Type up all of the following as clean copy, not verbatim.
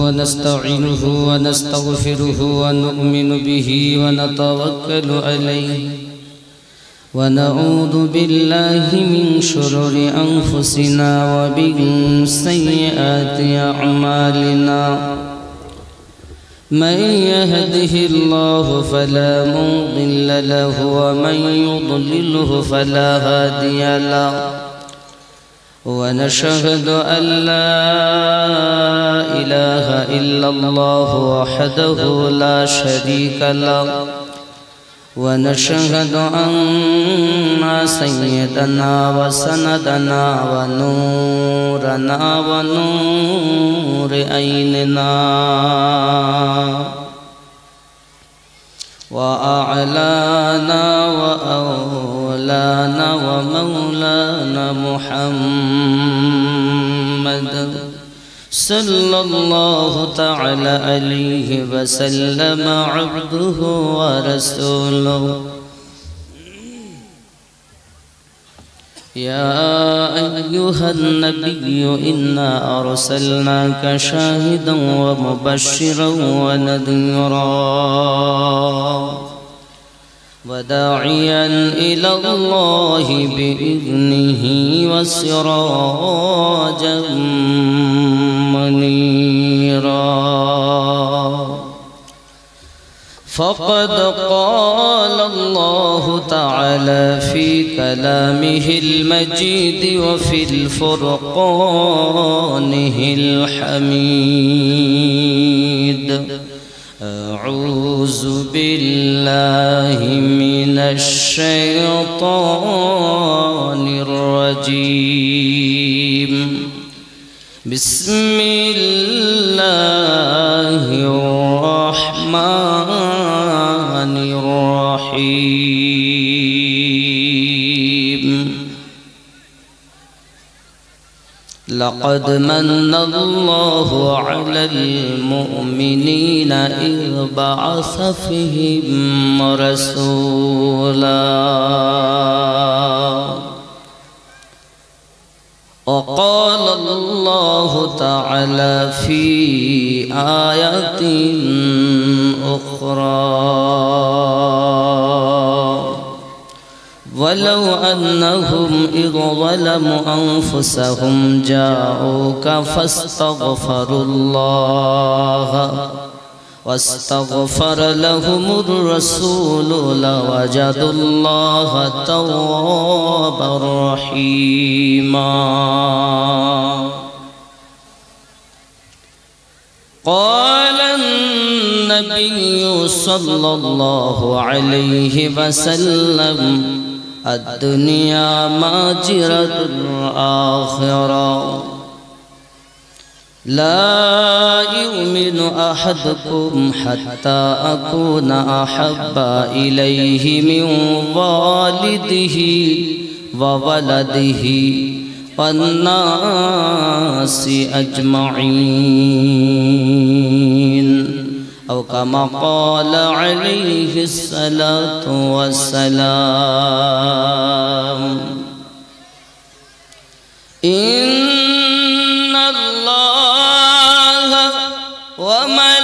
ونستعينه ونستغفره ونؤمن به ونتوكل عليه ونعوذ بالله من شرور أنفسنا ومن سيئات أعمالنا من يهده الله فلا مضل له ومن يضلله فلا هادي له ونشهد أن لا إله إلا الله وحده لا شريك له ونشهد أن سيدنا وسندنا ونورنا ونور عيننا وأعلانا وأولانا ومولانا محمد صلى الله تعالى عليه وسلم عبده ورسوله يا أيها النبي إنا أرسلناك شاهدا ومبشرا ونذيرا وداعيا إلى الله بإذنه وسراجا منيرا فقد قال الله تعالى في كلامه المجيد وفي الفرقانه الحميد أعوذ بالله من الشيطان الرجيم بسم الله الرحمن الرحيم لقد من الله على المؤمنين إذ بعث فيهم رسولا وقال الله تعالى في آية أخرى ولو أنهم إذ ظلموا أنفسهم جاءوك فاستغفروا الله واستغفر لهم الرسول لوجدوا الله توابا رحيما قال النبي صلى الله عليه وسلم الدنيا ماجرة الآخرة لا يؤمن أحدكم حتى أكون أحب إليه من والده وولده والناس أجمعين أو كما قال عليه الصلاة والسلام إن الله وملائكته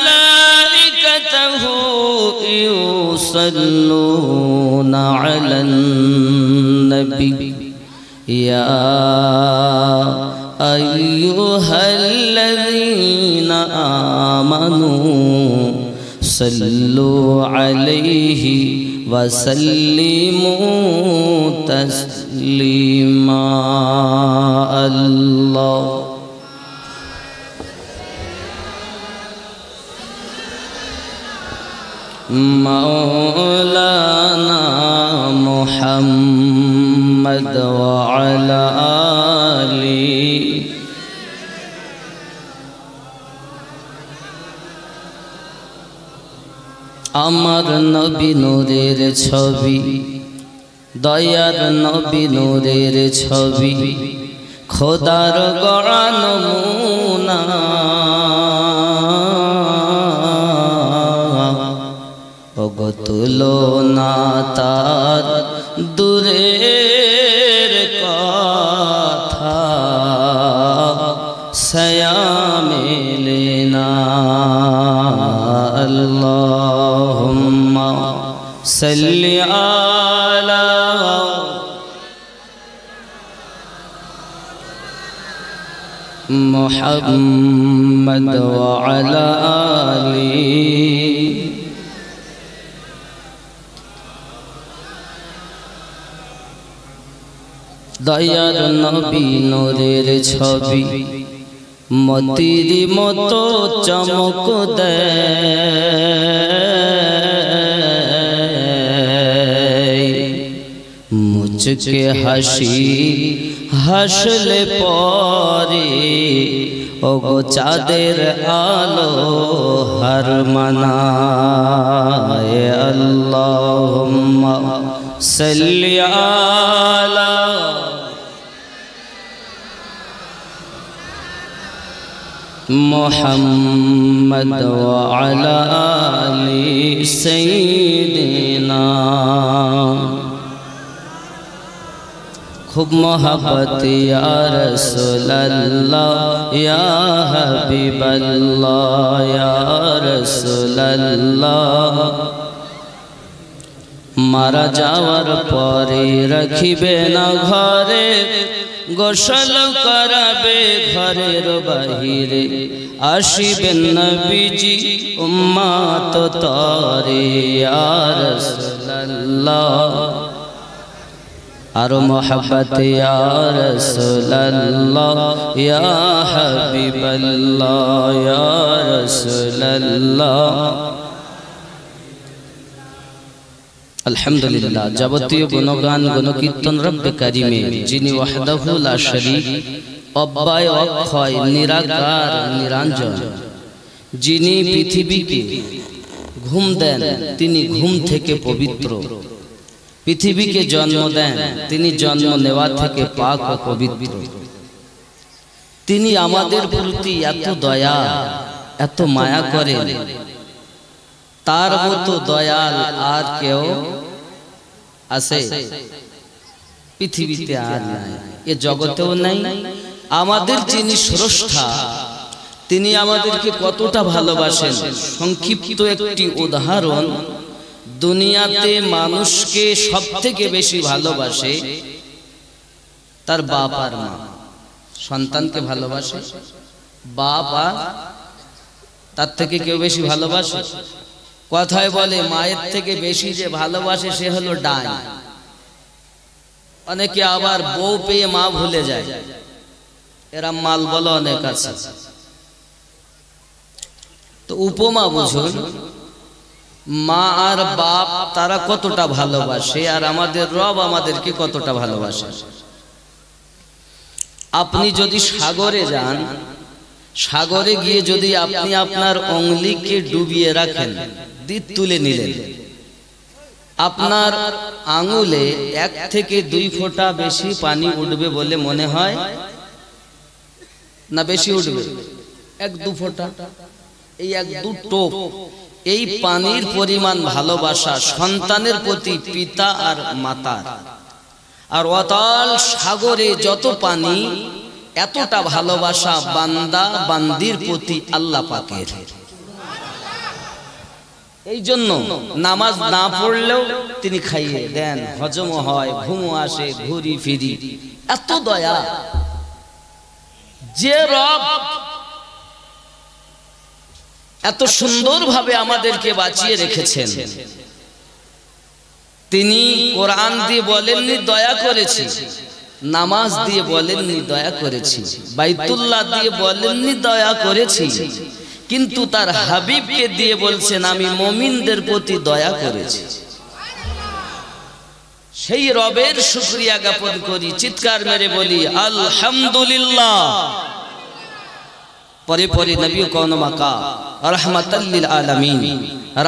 يصلون على النبي يا أيها الذين آمنوا صلوا عليه وسلموا تسليما الله مولانا محمد وعلى آله আমার নবী নূরের ছবি দয়ার নবী নূরের ছবি খোদার গড়া নমুনা তুলনা তার দূরের কথা ছায়া মেলে না अल्लाहुम्मा सल्लि अला मुहम्मद व अला आली। दयार नबी नूरेर छवि मोतीर मतो चमक देय मुझके हसी हसले परे ओगो चाँदेर आलो हर मनाए। अल्लाहुम्मा सल्लि अला मुहम्मद व अला आली सय्यिदिना। खूब मोहब्बत या रसूलल्लाह या हबीबल्लाह या रसूलल्लाह। मारा जावर परे रखिबे ना घरे गोसल कराबे घरेर बाहिरे आशिबेन नबीजी उम्मत तारे या रसूलल्लाह। आरो मोहब्बत या रसूलल्लाह या हबीबल्लाह या रसूलल्लाह। अल्हम्दुलिल्लाह যাবতীয় গুণগান গুণকীর্তন রব্বে কারিমে যিনি ওয়াহদাহু লা শরীক অব্যয় অক্ষয় নিরাকার নিরঞ্জন, যিনি পৃথিবীকে ঘুম দেন তিনি ঘুম থেকে পবিত্র, পৃথিবীকে জন্ম দেন তিনি জন্ম নেওয়া থেকে পাক ও পবিত্র। তিনি আমাদের প্রতি এত দয়া এত মায়া করেন, তার মতো দয়াল আর কেউ আছে পৃথিবীতে? আর নাই, এ জগতেও নাই। আমাদের যিনি স্রষ্টা তিনি আমাদেরকে কতটা ভালোবাসেন সংক্ষিপ্ত একটি উদাহরণ। দুনিয়াতে মানুষকে সবথেকে বেশি ভালোবাসে তার বাপ আর মা। সন্তানকে ভালোবাসে বাপ আর তার থেকে কেউ বেশি ভালোবাসে? কথায় বলে মায়ের থেকে বেশি যে ভালোবাসে সে হলো ডাইন। অনেকে আবার বউ পেয়ে মা ভুলে যায়, এরা মাল বলো অনেক আছে। তো উপমা বুঝুন, মা আর বাপ তারা কতটা ভালোবাসে আর আমাদের রব আমাদেরকে কতটা ভালোবাসে। আপনি যদি সাগরে যান, সাগরে গিয়ে যদি আপনি আপনার অঙ্গুলিকে ডুবিয়ে রাখেন, দিক তুলে নিলেন, আপনার আঙুলে 1 থেকে 2 ফোঁটা বেশি পানি উঠবে বলে মনে হয় না? বেশি উঠবে 1-2 ফোঁটা, এই 1-2 টোপ। এই পানির পরিমাণ ভালোবাসা সন্তানের প্রতি পিতা আর মাতার। আর অতল সাগরে যত পানি এতটা ভালোবাসা বান্দা বান্দির প্রতি আল্লাহ পাকের। এই জন্য নামাজ না পড়লেও তিনি খাইয়ে দেন, হজম হয়, ঘুম আসে, ঘুরি ফিরি। এত দয়া। যে রব এত সুন্দরভাবে আমাদেরকে বাঁচিয়ে রেখেছেন, তিনি কোরআন দিয়ে বলেননি দয়া করেছি, নামাজ দিয়ে বলেননি দয়া করেছি, বাইতুল্লাহ দিয়ে বলেননি দয়া করেছি, কিন্তু তার হাবিবকে দিয়ে বলছেন আমি মুমিনদের প্রতি দয়া করেছি। সেই রবের শুকরিয়া জ্ঞাপন করি, চিৎকার মেরে বলি আলহামদুলিল্লাহ। পরে পরে নবী কোন মাকা রহমাতাল লিল আলামিন,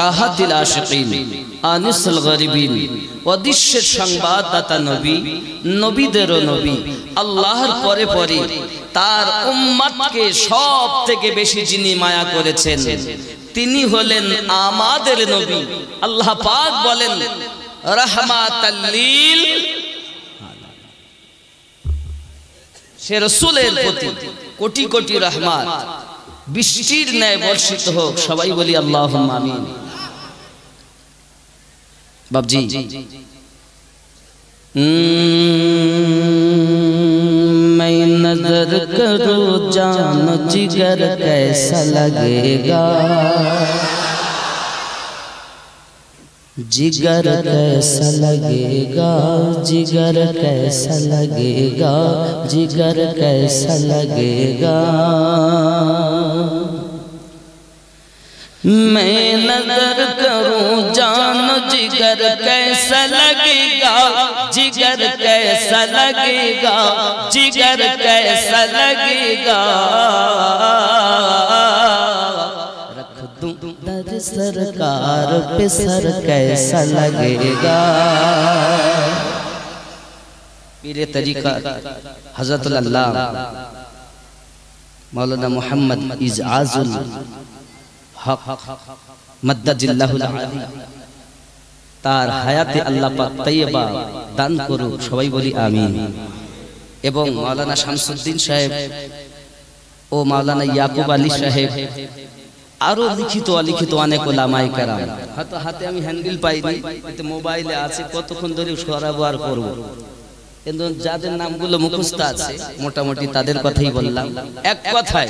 রাহাতিল আশিকিন, আনিসুল গরিবিন, অদৃশ্যের সংবাদদাতা নবী, নবীদেরও নবী, আল্লাহর পরে পরে তার উম্মতকে সব থেকে বেশি যিনি মায়া করেছেন তিনি হলেন আমাদের নবী। আল্লাহ পাক বলেন রাহমাতাল লিল, সে রাসূলের প্রতি কোটি কোটি রহমত। বৃষ্টির ন্যায় বর্ষিত হোক, সবাই বলি আল্লাহুম্মা আমিন। বাবজি मैं नजर करूं जान जिगर कैसा लगेगा, जिगर कैसा लगेगा, जिगर कैसा लगेगा, जिगर कैसा लगेगा। मैं नजर करूं जान जिगर कैसा लगेगा, जिगर कैसा लगेगा, जिगर कैसा लगेगा। रख दूं दर सरकार पे सर कैसा लगेगा। पीरे तरीका हज़रतुल अल्लाह मौलाना मोहम्मद इजाजुल हक मद्दाजिल्लाहुल आली तार हायाते अल्लाह पाक तय्यबा दान করুক, সবাই বলি আমিন। এবং মাওলানা শামসুদ্দিন সাহেব ও মাওলানা ইয়াকুব আলী সাহেব আরো লিখিত অলিখিত অনেক ওলামায়ে কেরাম, হয়তো হাতে আমি হ্যান্ডেল পাইনি, এতে মোবাইলে আছে, কতক্ষণ ধরে সরাবো আর করব, কিন্তু যাদের নামগুলো মুখস্থ আছে মোটামুটি তাদের কথাই বললাম। এক কথায়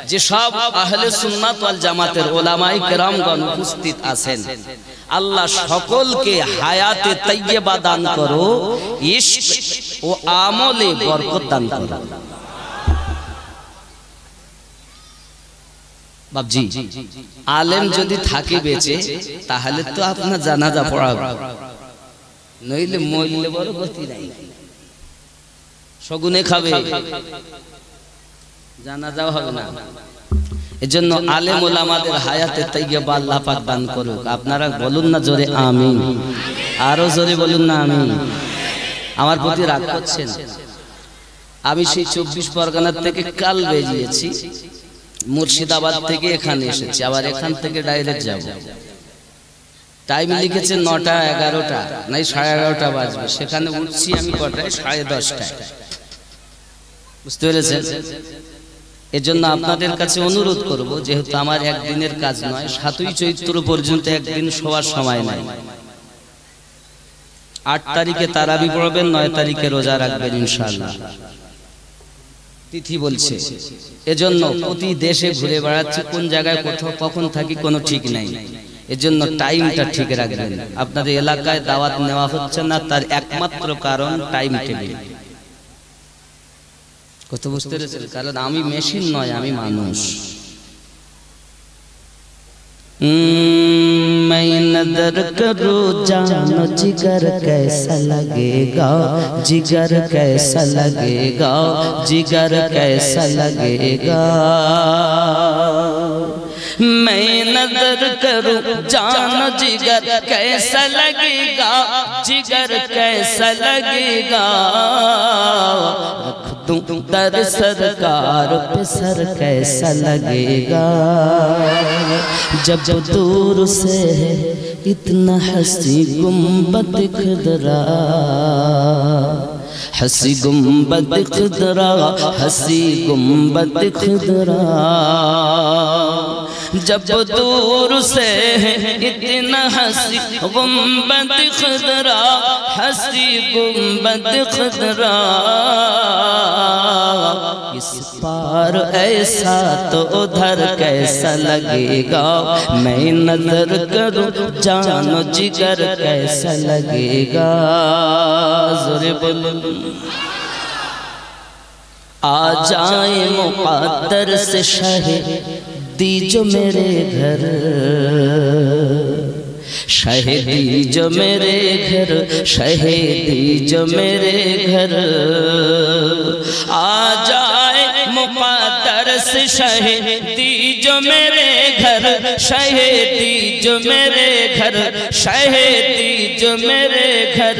যে সব আহলে সুন্নাত ওয়াল জামাতের ওলামায়ে কেরামগণ উপস্থিত আছেন, আল্লাহ সকলকে হায়াতে তাইয়্যিবা দান করো, ইশক ও আমলে বরকত দান করো। বাবজি আলেম যদি থাকে বেঁচে তাহলে তো আপনার জানাজা পড়াবে, নইলে মরলে বড় গতি নাই, শগুনে খাবে, জানাজাও হবে না। এজন্য আলেম ওলামাদের হায়াতে তাইয়্যিবা আল্লাহ পাক দান করুক। আপনারা বলুন না জোরে আমিন, আরো জোরে বলুন না আমিন। আমার প্রতি রাগ করছেন? আমি সেই 24 পরগনার থেকে কাল বেরিয়েছি, মুর্শিদাবাদ থেকে এখানে এসেছি, আবার এখান থেকে ডাইরেক্ট যাব। টাইম লিখেছে 9টা 11টা নাই 11:30 বাজবে, সেখানে উঠছি আমি কটায়? 10:30টায়। বুঝতে পেরেছেন? এজন্য আপনাদের কাছে অনুরোধ করব, যেহেতু আমার একদিনের কাজ নয়, 7ই চৈত্র পর্যন্ত একদিন শোয়ার সময় নাই। 8 তারিখে তারাবি পড়বেন, 9 তারিখে রোজা রাখবেন ইনশাআল্লাহ। তিথি বলছে, এজন্য প্রতি দেশে ঘুরে বেড়াচ্ছি, কোন জায়গায় কোথাও কখন থাকি কোনো ঠিক নাই। এজন্য টাইমটা ঠিক রাখবেন। আপনাদের এলাকায় দাওয়াত নেওয়া হচ্ছে না, তার একমাত্র কারণ টাইম টেবিল। কত বুঝতে পেরেছেন? কারণ আমি মেশিন নয়, আমি মানুষ। मैं नजर करूं जानो जिगर कैसा लगेगा, जिगर कैसा लगेगा, जिगर कैसा लगेगा। मैं नजर करूं जानो जिगर कैसा लगेगा, जिगर कैसा लगेगा। रख दूं दर सरकार पे सर कैसा लगेगा। जब दूर से है इतना हंसी गुंबद खुदरा, हंसी गुंबद खुदरा, हंसी गुंबद खुदरा। जब दूर से है इतना हंसी गुंबद खुदरा, हंसी गुंबद खुदरा। इस पार ऐसा तो उधर कैसा लगेगा। मैं नजर करूं जानो जिगर कैसा लगेगा। जोरे बोलो। आ जाए मुक़द्दर से शहीदी जो मेरे घर, शहीदी जो मेरे घर, शहीदी जो मेरे घर। आ जाए मुक़द्दर से शहीदी जो मेरे घर, शहीदी जो मेरे घर, शहीदी जो मेरे घर।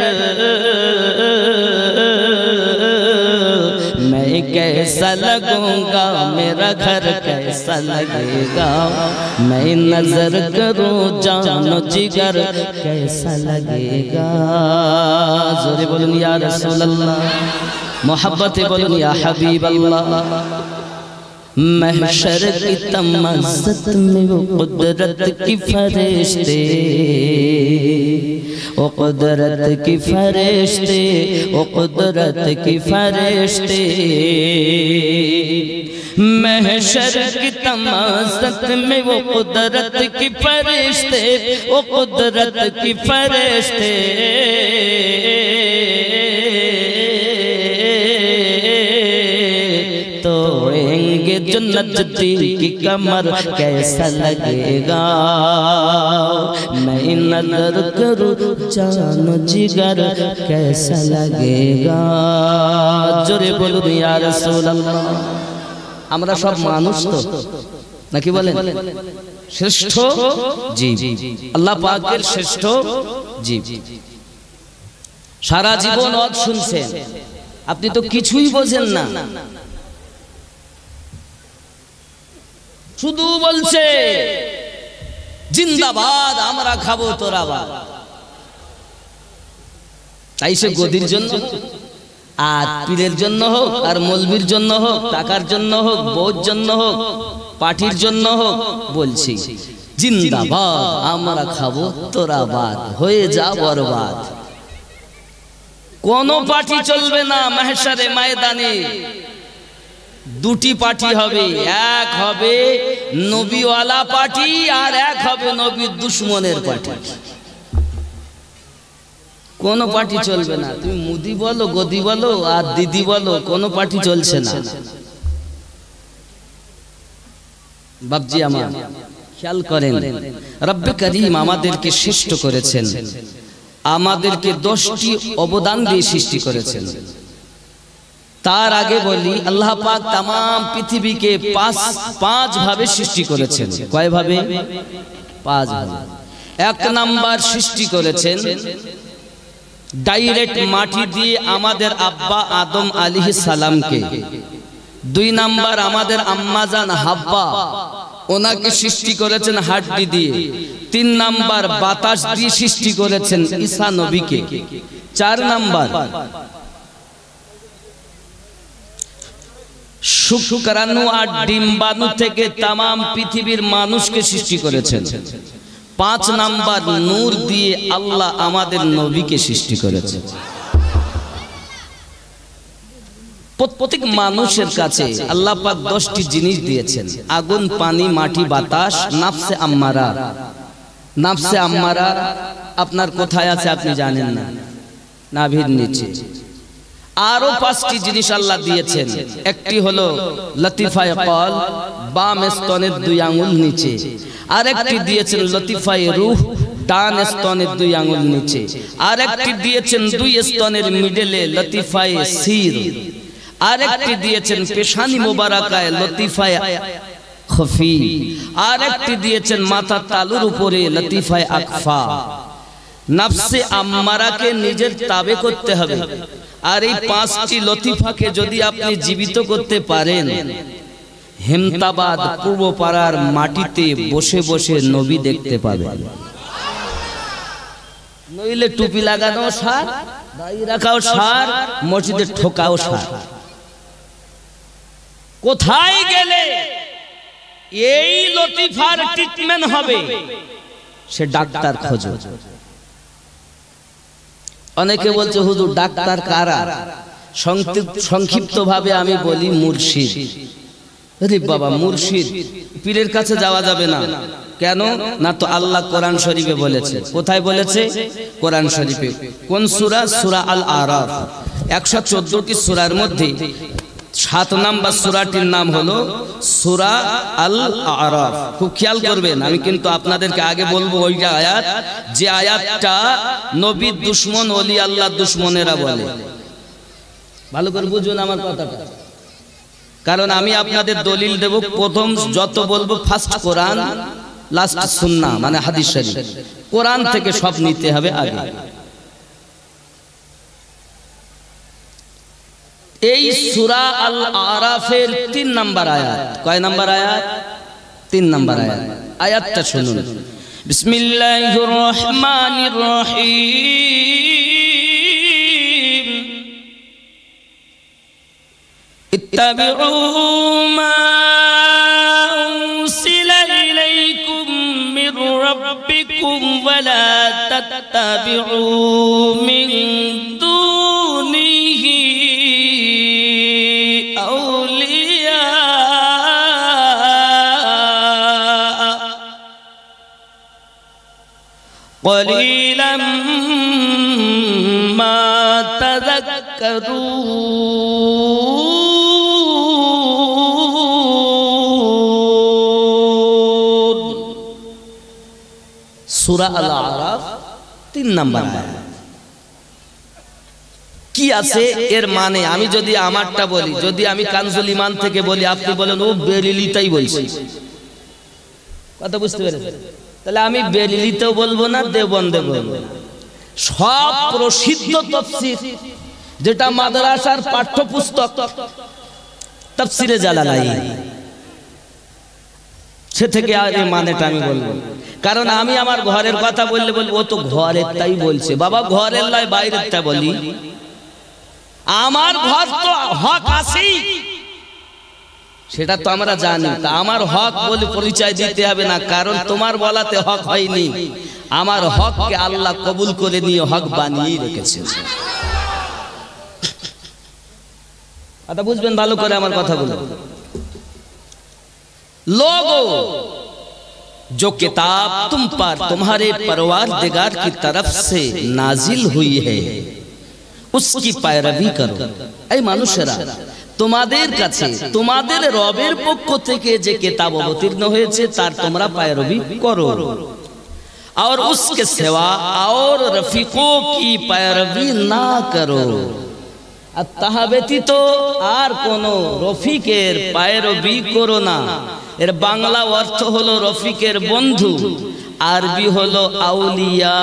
मैं कैसा लगूंगा, मेरा घर कैसा लगेगा। मैं नजर करूं जानो जिगर कैसा लगेगा। जोरे बोलूं या रसूल अल्लाह, मोहब्बत बोलूं या हबीब अल्लाह। महशर की तमज़्ज़त में वो कुदरत की फरिश्ते, ओ कुदरत की फरिश्ते, ओ कुदरत की फरिश्ते, महशर की तमज़्ज़त में वो कुदरत की फरिश्ते, ओ कुदरत की फरिश्ते तोड़ेंगे जो नजदी की कमर कैसा लगेगा, मैं नजर करूं जानो जिगर कैसा लगेगा। जोरे बोलूं या रसूल अल्लाह। আমরা সব মানুষ তো নাকি বলেন? শ্রেষ্ঠ জীব আল্লাহ পাকের শ্রেষ্ঠ জীব। সারা জীবন ওয়াজ শুনছেন, আপনি তো কিছুই বোঝেন না, শুধু বলছে জিন্দাবাদ আমরা খাবো তোরা বাদ। তাই সে গদির জন্য আর পীরের জন্য হোক আর মৌলবীর জন্য হোক, টাকার জন্য হোক, বউর জন্য হোক, পার্টির জন্য হোক, বলছি জিন্দাবাদ আমরা খাবো তোরা বাদ, হয়ে যা বরবাদ। কোন পার্টি চলবে না মাহশারে ময়দানে, দুটি পার্টি হবে, এক হবে নবীওয়ালা পার্টি আর এক হবে নবীর দুশমনের পার্টি। কোন পার্টি চলবে না, তুমি মুদি বলো, গদি বলো আর দিদি বলো, কোন পার্টি চলছে না। বাপজি আমার খেয়াল করেন, রব্বে করিম আমাদেরকে শ্রেষ্ঠ করেছেন, আমাদেরকে 10টি অবদান দিয়ে সৃষ্টি করেছেন। তার আগে বলি আল্লাহ পাক তাম পৃথিবীকে পাঁচ ভাবে সৃষ্টি করেছেন। কয় ভাবে? 5 ভাবে। 1 নাম্বার সৃষ্টি করেছেন ডাইরেক্ট মাটি দিয়ে আমাদের আব্বা আদম আলাইহিস সালামকে। 2 নাম্বার আমাদের আম্মা জান হাব্বা, ওনাকে সৃষ্টি করেছেন হাড্ডি দিয়ে। 3 নাম্বার বাতাস দিয়ে সৃষ্টি করেছেন ঈসা নবীকে। 4 নাম্বার শুক্রাণু আর ডিম্বাণু থেকে তাম পৃথিবীর মানুষকে সৃষ্টি করেছেন। 5 নাম্বার নূর দিয়ে আল্লাহ আমাদের নবীকে সৃষ্টি করেছেন। প্রত্যেক মানুষের কাছে আল্লাহ পাক 10টি জিনিস দিয়েছেন, আগুন, পানি, মাটি, বাতাস, নাফসে আম্মারা। নাফসে আম্মারা আপনার কোথায় আছে আপনি জানেন না, নাভির নিচে। আরো 5টি জিনিস আল্লাহ দিয়েছেন, একটি হলো লতিফায়ে কল, বাম স্তনের 2 আঙ্গুল নিচে। আরেকটি দিয়েছেন লতিফায়ে রূহ, ডান স্তনের 2 আঙ্গুল নিচে। আরেকটি দিয়েছেন 2 স্তনের মিডলে লতিফায়ে সির। আরেকটি দিয়েছেন পেশানি মোবারকায় লতিফায়ে খফি। আরেকটি দিয়েছেন মাথা তালুর উপরে লতিফায়ে আকফা। নফসে আম্মারাকে নিজের তাবে করতে হবে। আর এই 5টি লতিফাকে যদি আপনি জীবিত করতে পারেন, হেমতাবাদ পূর্ব পাড়ার মাটিতে বসে বসে নবী দেখতে পাবেন। নইলে টুপি লাগানো সার, দাড়ি রাখাও সার, মসজিদে ঠোকাও সার। কোথায় গেলে এই লতিফার ট্রিটমেন্ট হবে সে ডাক্তার খোঁজো। অনেকে বলছে হুজুর ডাক্তার কারা? সংক্ষিপ্ত ভাবে আমি বলি মুর্শিদ। আরে বাবা, মুর্শিদ পীরের কাছে যাওয়া যাবে না। কেন না? তো আল্লাহ কোরআন শরীফে বলেছে। কোথায় বলেছে? কোরআন শরীফে। কোন সূরা? সূরা আল আরাফ। 114টি সূরার মধ্যে 7 নাম্বার সূরাটির নাম হলো সূরা আল আরাফ। খুব খেয়াল করবেন, আমি কিন্তু আপনাদেরকে আগে বলবো ওইটা আয়াত, যে আয়াতটা নবীর দুশমন ওলি আল্লাহ দুশমনেরা বলে। ভালো করে বুঝুন আমার কথাটা, কারণ আমি আপনাদের দলিল দেব। প্রথম যত বলবো ফার্স্ট কোরআন, লাস্ট সুন্নাহ, মানে হাদিস শরীফ। কোরআন থেকে সব নিতে হবে আগে। এই সূরা আল আরাফের 3 নাম্বার আয়াত। কয় নাম্বার আয়াত? 3 নাম্বার আয়াত। আয়াতটা শুনুন। বিসমিল্লাহির রহমানির রহিম। ইত্তাবিউ মা ربكم ولا تتبعوا من دونه أولياء قليلا ما تذكرون সূরা আল আরাফ 3 নম্বর আয়াত। কি আছে এর মানে? আমি যদি আমারটা বলি, যদি আমি কানজুল ঈমান থেকে বলি, আপনি বলেন ও বেরেলিতাই বলছে, কথা বুঝতে পেরেছেন? তাহলে আমি বেরেলিতেও বলবো না, দেওবন্দে বলবো না। সব প্রসিদ্ধ তাফসীর, যেটা মাদ্রাসার পাঠ্যপুস্তক তাফসীরে জালালাইন, সে থেকে আর এই মানেটা আমি বলবো। কারণ আমি আমার ঘরের কথা বললে বলবো ও তো ঘরের তাই বলছে। বাবা ঘরের নয়, বাইরের তা বলি। আমার ঘর তো হক আছেই, সেটা তো আমরা জানি। তা আমার হক বলে পরিচয় দিতে হবে না, কারণ তোমার বলাতে হক হয়নি। আমার হককে আল্লাহ কবুল করে নিয়ে হক বানিয়ে রেখেছে। এটা বুঝবেন ভালো করে আমার কথা বলুন। लोगों, जो किताब तुम पर तुम्हारे परवरदिगार की तरफ से नाजिल हुई है उसकी पैरवी करो। এই মানুষেরা, তোমাদের কাছে তোমাদের রবের পক্ষ থেকে যে কিতাব অবতীর্ণ হয়েছে তার তোমরা पैरवी করো। और उसके सिवा और रफीकों की पैरवी ना करो। আর তাহা ব্যতীত আর কোন রফিকের पैरवी করো না। এর বাংলা অর্থ হলো রফিকের বন্ধু, আরবি হলো আউলিয়া।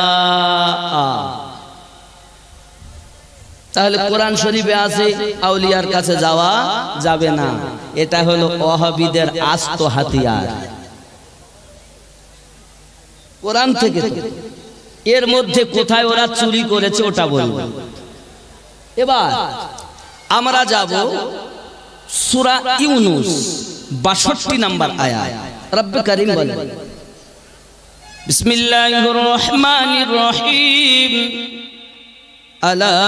তাহলে কোরআন শরীফে আছে আউলিয়ার কাছে যাওয়া যাবে না, এটা হলো ওয়াহাবীদের আস্ত হাতিয়ার। কোরআন থেকে এর মধ্যে কোথায় ওরা চুরি করেছে ওটা বলবো। এবার আমরা যাব সূরা ইউনূস 62 নম্বর আয়াত। রব্বে কারীম বলেন, বিসমিল্লাহির রহমানির রহিম, আলা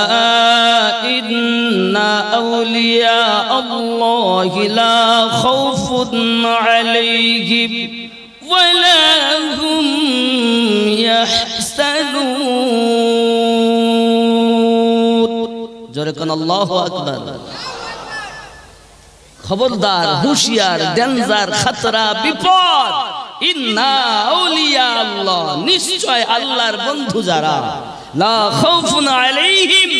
ইন্না আউলিয়া আল্লাহি লা খাউফুন আলাইহিম ওয়া লা হুম ইয়াহসানুন। জোরে কোন আল্লাহু আকবার। খবরদার, হুঁশিয়ার, ডেঞ্জার, খতরা, বিপদ। ইন্না আউলিয়া আল্লাহ, নিশ্চয় আল্লাহর বন্ধু যারা, লা খাউফুন আলাইহিম,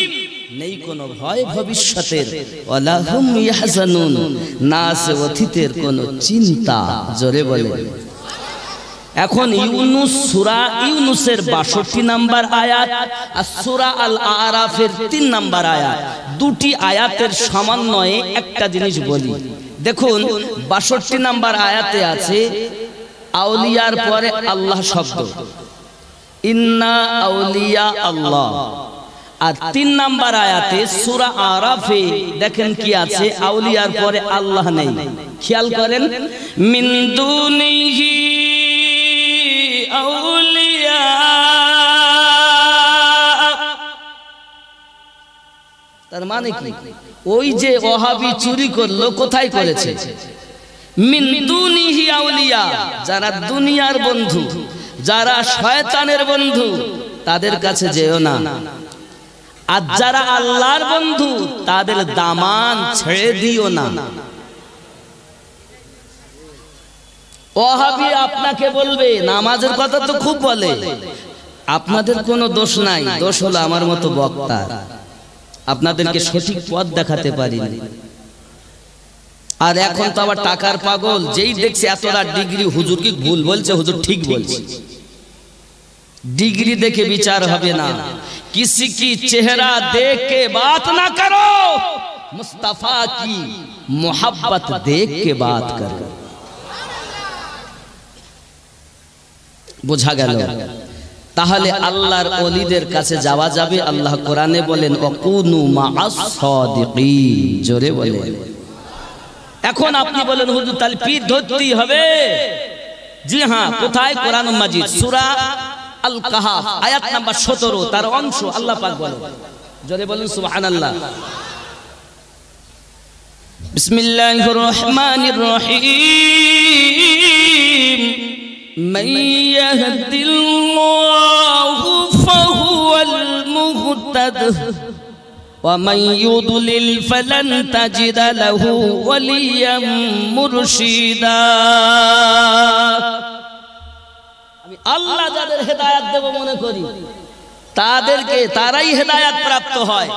নেই কোনো ভয় ভবিষ্যতের, ওয়ালা হুম ইয়াহজানুন, না আছে অতীতের কোনো চিন্তা। জোরে বলে। এখন ইউনূস, সূরা ইউনূসের 62 নম্বর আয়াত আর সূরা আল আরাফের 3 নম্বর আয়াত, দুটি আয়াতের সমন্বয়ে একটা জিনিস বলি। দেখুন 62 নম্বর আয়াতে আছে আউলিয়ার পরে আল্লাহ শব্দ, ইন্না আউলিয়া আল্লাহ। আর 3 নম্বর আয়াতে সূরা আরাফে দেখেন কি আছে, আউলিয়ার পরে আল্লাহ নেই। খেয়াল করেন, মিন দুনিহি আউলিয়া, তার মানে কি? ওই যে ওয়াহাবি চুরি করলো, কোথায় করেছে? মিন দুনিহি আউলিয়া, যারা দুনিয়ার বন্ধু, যারা শয়তানের বন্ধু, তাদের কাছে যেও না। আর যারা আল্লাহর বন্ধু, তাদের দামান ছেড়ে দিও না। ওয়াহাবি আপনাকে বলবে, নামাজের কথা তো খুব বলে, আপনাদের কোনো দোষ নাই, দোষ হলো আমার মতো বক্তা, আপনাদেরকে সঠিক পথ দেখাতে পারিনি। আর এখন তো আবার টাকার পাগল, যেই দেখছে এতটা ডিগ্রি, হুজুর কি ভুল বলছে, হুজুর ঠিক বলছে। ডিগ্রি দেখে বিচার হবে না, किसी की चेहरा देख के बात ना करो, मुस्तफा की मोहब्बत देख के बात करो। বোঝা গেল? তাহলে আল্লাহর ওলিদের কাছে যাওয়া যাবে। আল্লাহ কোরআনে বলেন ওয়াকুনু মাআস সাদিকিন, জোরে বলেন। এখন আপনি বলেন হুজুর তাহলে পীর ধরতেই হবে? জি হ্যাঁ, কোথায়? কোরআন মাজিদ সূরা আল কাহাফ আয়াত নাম্বার 17 তার অংশ আল্লাহ পাক বলেন, জোরে বলেন সুবহানাল্লাহ। বিসমিল্লাহির রহমানির রহিম। মান ইয়াহদিল্লাহু ফাহুয়াল মুহতাদ ওয়া মান ইউদ্লিল ফালান তাজিদা লাহু ওয়ালিয়াম মুরশিদা। আমি আল্লাহ যাদের হেদায়েত দেব মনে করি তাদেরকে, তারাই হেদায়েত প্রাপ্ত হয়।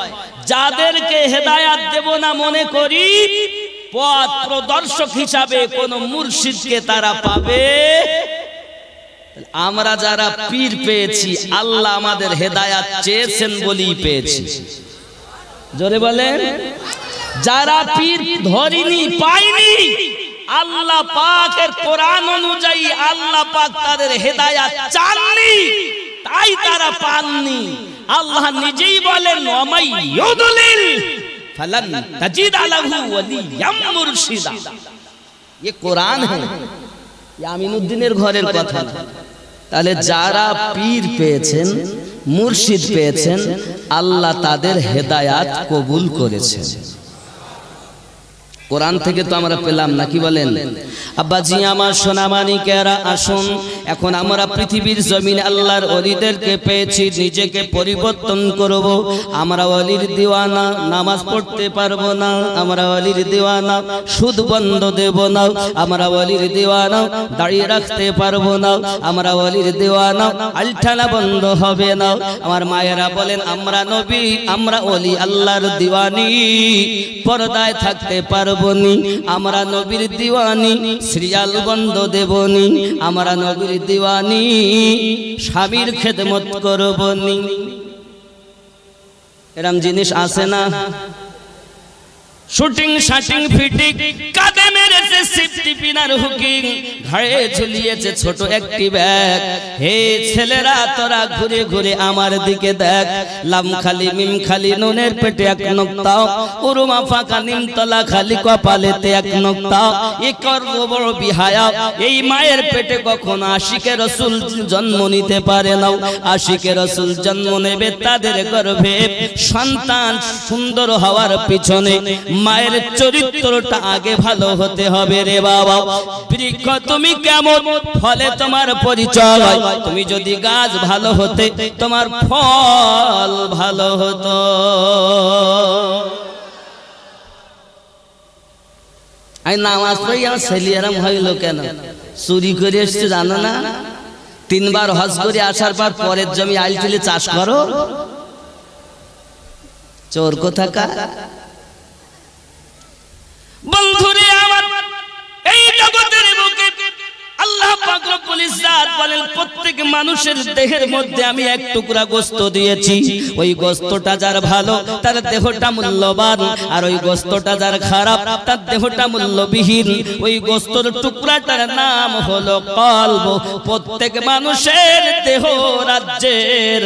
যাদেরকে হেদায়েত দেব না মনে করি, পথ প্রদর্শক হিসাবে কোন মুর্শিদকে তারা পাবে। আমরা যারা পীর পেয়েছি, আল্লাহ আমাদের হেদায়েত চেয়েছেন বলেই পেয়েছি। জোরে বলেন। যারা পীর ধরিনি, পাইনি, আল্লাহ পাকের কোরআন অনুযায়ী আল্লাহ পাক তাদের হেদায়েত চাননি, তাই তারা পাননি। আল্লাহ নিজেই বলেন ওয়ামাই ইউদলিল ফালান তাজিদ লাহু ওয়ালিয়াম মুরশিদা। ये কোরআন है, ये আমিনুদ্দিনের ঘরের কথা। তাহলে যারা পীর পেয়েছেন, মুর্শিদ পেয়েছেন, আল্লাহ তাদের হেদায়েত কবুল করেছেন। কোরআন থেকে তো আমরা পেলাম না, কি বলেন? আব্বাজি আমার সোনামানিকেরা, আসুন এখন আমরা পৃথিবীর জমিনে আল্লাহর ওলিদেরকে পেয়েছি, নিজেকে পরিবর্তন করব। আমরা ওলির দিওয়ানা, নামাজ পড়তে পারবো না। আমরা ওলির দিওয়ানা, সুদ বন্ধ দেব না। আমরা ওলির দিওয়ানা, দাঁড়িয়ে রাখতে পারবো না। আমরা ওলির দিওয়ানা, আলঠানা বন্ধ হবে না। আমার মায়েরা বলেন আমরা নবী, আমরা ওলি আল্লাহর দিওয়ানি, পর্দায় থাকতে পারবো। আমরা নবীর দিওয়ানি, সিরিয়াল বন্ধ দেবনি। আমরা নবীর দিওয়ানি, স্বামীর খেদমত করবনি। এরম জিনিস আছে না? শুটিং শাটিং ফিটিং, কাঁধে মেরেছে সিফটি পিনার হুকিং, ঘাড়ে ঝুলিয়েছে ছোট একটি ব্যাগ। হে ছেলেরা, তোরা ঘুরে ঘুরে আমার দিকে দেখ। লাম খালি মিম খালি নুনের পেটে এক নোক্তা, উরুমা ফাঁকা নিমতলা খালি কপালেতে এক নোক্তা। এ করব বড় বিহায়া, এই মায়ের পেটে কখন আশিকে রসুল জন্ম নিতে পারে না। আশিকে রসুল জন্ম নেবে তাদের গর্ভে। সন্তান সুন্দর হওয়ার পিছনে মায়ের চরিত্রটা আগে ভালো হতে হবে রে বাবা। বৃক্ষ তুমি কেমন, ফলে তোমার পরিচয়। তুমি যদি গাছ ভালো হতে, তোমার ফল ভালো হতো। এই নামাজ পড়ে আমার ছেলেরাম হইল কেন? চুরি করে এসছে জানো না? 3 বার হজ করে আসার পর পরের জমি আইল তুলে চাষ করো, চোর কোথাকার। বন্ধুরে আমার, এই জগতের বুকে আল্লাহ পাক রব্বুল ইজ্জাত বলেন প্রত্যেক মানুষের দেহের মধ্যে আমি এক টুকরা গোশত দিয়েছি। ওই গোশতটা যার ভালো তার দেহটা মূল্যবান, আর ওই গোশতটা যার খারাপ তার দেহটা মূল্যবিহীন। ওই গোশতর টুকরাটার নাম হলো কলব। প্রত্যেক মানুষের দেহ রাজ্যের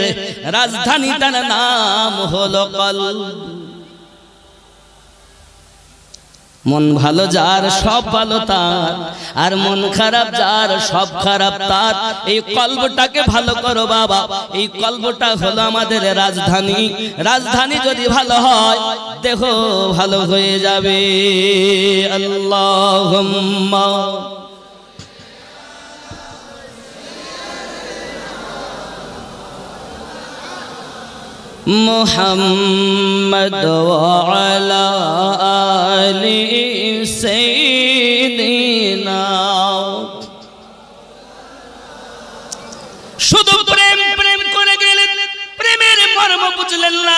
রাজধানীটার নাম হলো কলব। মন ভালো যার সব ভালো তার, আর মন খারাপ যার সব খারাপ তার। এই কলবটাকে ভালো করো বাবা। এই কলবটা হলো আমাদের রাজধানী। রাজধানী যদি ভালো হয়, দেহ ভালো হয়ে যাবে। আল্লাহুম্মা মুহাম্মদ ওয়া আলা আলি সাইয়্যিদিনা। শুধু প্রেম প্রেম করে গেলেন, প্রেমের মর্ম বুঝলেন না।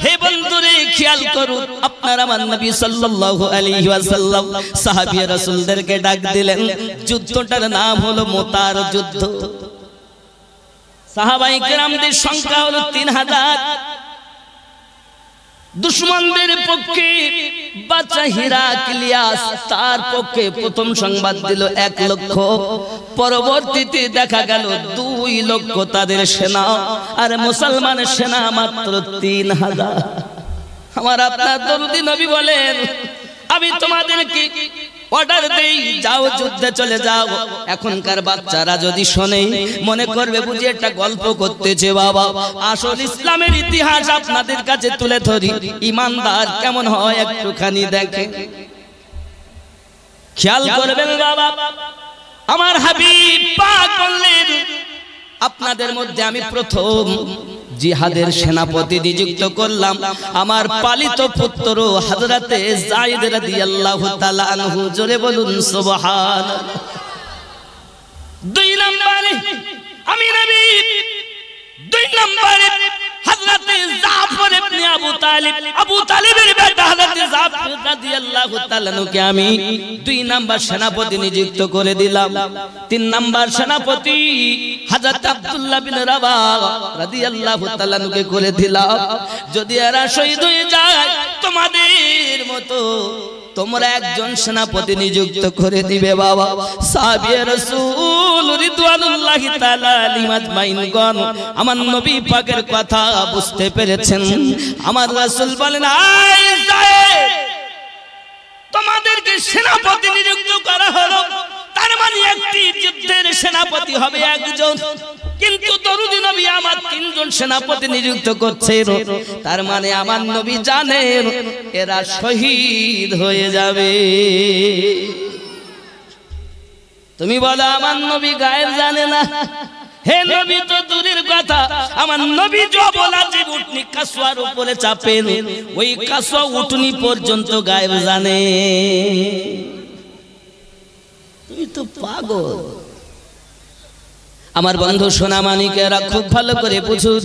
হে বন্ধুরে খেয়াল করুন, আপনার আমার নবী সাল্লাল্লাহু আলাইহি ওয়াসাল্লাম সাহাবী রাসূলদেরকে ডাক দিলেন। যুদ্ধটার নাম হলো মুতার যুদ্ধ। সাহাবায়ে কেরামদের সংখ্যা হলো 3000। দুশমনদের পক্ষে বাদশা হিরাক্লিয়াস, তার পক্ষে প্রথম সংবাদ দিল 1 লক্ষ। পরবর্তীতে দেখা গেল 2 লক্ষ তাদের সেনা, আর মুসলমানের সেনা মাত্র 3000। আমার আপনার দরদি নবী বলেন, আমি তোমাদেরকে অর্ডার দেই, যাও যুদ্ধে চলে যাও। এখনকার বাচ্চারা যদি শোনে মনে করবে বুঝি একটা গল্প করতেছে। বাবা, আসল ইসলামের ইতিহাস আপনাদের কাছে তুলে ধরি। ইমানদার কেমন হয় একটুখানি দেখে, খেয়াল করবেন বাবা। আমার হাবিব পাক বললেন, আপনাদের মধ্যে আমি প্রথম জিহাদের সেনাপতি নিযুক্ত করলাম আমার পালিত পুত্র হযরতে যায়েদ রাদিয়াল্লাহু তাআলা আনহু। জোরে বলুন সুবহানাল্লাহ। 2 নম্বরে আমি নবী, 2 নম্বরে হযরতে জাফর ইবনে আবু তালিবের বেটা হযরতে জাফর রাদিয়াল্লাহু তাআলা কে আমি 2 নাম্বার সেনাপতি নিযুক্ত করে দিলাম। 3 নাম্বার সেনাপতি হযরত আব্দুল্লাহ বিন রাবাহ রাদিয়াল্লাহু তাআলা কে করে দিলাম। যদি এরা শহীদ হয়ে যায় তোমাদের মতো তোমরা একজন সেনাপতি নিযুক্ত করে দিবে বাবা। সাহাবী রাসূল রিদওয়ানুল্লাহি তাআলা আলাইহিম আজমাইনগণ আমার নবী পাকের কথা বুঝতে পেরেছেন। আমার রাসূল বলেন, আয় যায়েদ, তোমাদেরকে সেনাপতি নিযুক্ত করা হলো, তার মানে একটি যুদ্ধের সেনাপতি হবে একজন। কিন্তু দরুদি নবী আমার 3 জন সেনাপতি নিযুক্ত করছেন, তার মানে আমার নবী জানেন এরা শহীদ হয়ে যাবে। তুমি বলো আমার নবী গায়েব জানে না? হে নবী তো দূরের কথা, আমার নবী জবলা যে উটনি কাসওয়ার উপরে চাপেন, ওই কাসওয়া উটনি পর্যন্ত গায়েব জানে। তুমি তো পাগল। আমার বন্ধু সোনামানিকেরা খুব ভালো করে বুঝুন।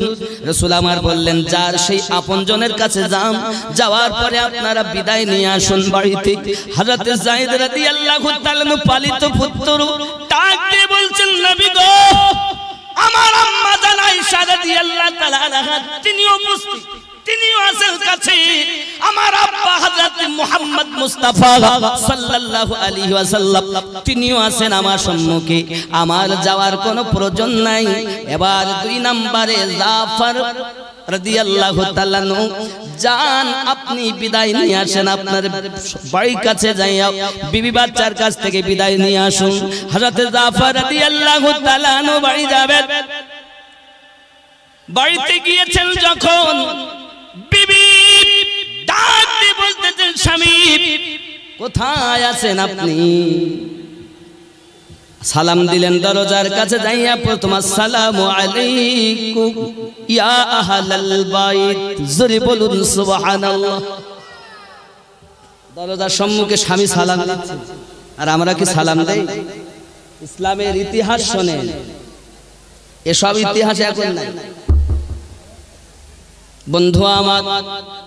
রাসূল আমার বললেন, যার সেই আপনজনের কাছে যান, যাওয়ার পরে আপনারা বিদায় নিয়ে আসুন বাড়িতে। হযরতে যায়েদ রাদিয়াল্লাহু তাআলা পালিত পুত্র ডাক দিয়ে বলছেন, নবী গো, আমার আম্মা জান আয়েশা রাদিয়াল্লাহু তাআলা আনহা তিনিও উপস্থিত, তিনিও আছেন কাছে। আমার আব্বা হযরত মুহাম্মদ মুস্তাফা সাল্লাল্লাহু আলাইহি ওয়াসাল্লাম তিনিও আছেন আমার সম্মুখে। আমার যাওয়ার কোনো প্রয়োজন নাই। এবার 2 নম্বরে জাফর রাদিয়াল্লাহু তাআলা যান, আপনি বিদায় নিয়ে আসেন, আপনার বাড়ির কাছে যাইয়া বিবি বাচ্চার কাছ থেকে বিদায় নিয়ে আসুন। হযরত জাফর রাদিয়াল্লাহু তাআলা বাড়ি যাবেন। বাড়িতে গিয়েছেন যখন, বিবি ডাক দিয়ে বলতেছেন, স্বামী কোথায় আছেন আপনি? সালাম দিলেন, দরজার কাছে যাইয়া প্রথম আসসালামু আলাইকুম ইয়া আহলাল বাইত। জোরে বলুন সুবহানাল্লাহ। দরজার সম্মুখে স্বামী সালাম দিচ্ছে, আর আমরা কি সালাম দেই? ইসলামের ইতিহাস শোনেন, এসব ইতিহাস এখন নাই। বন্ধু আমার,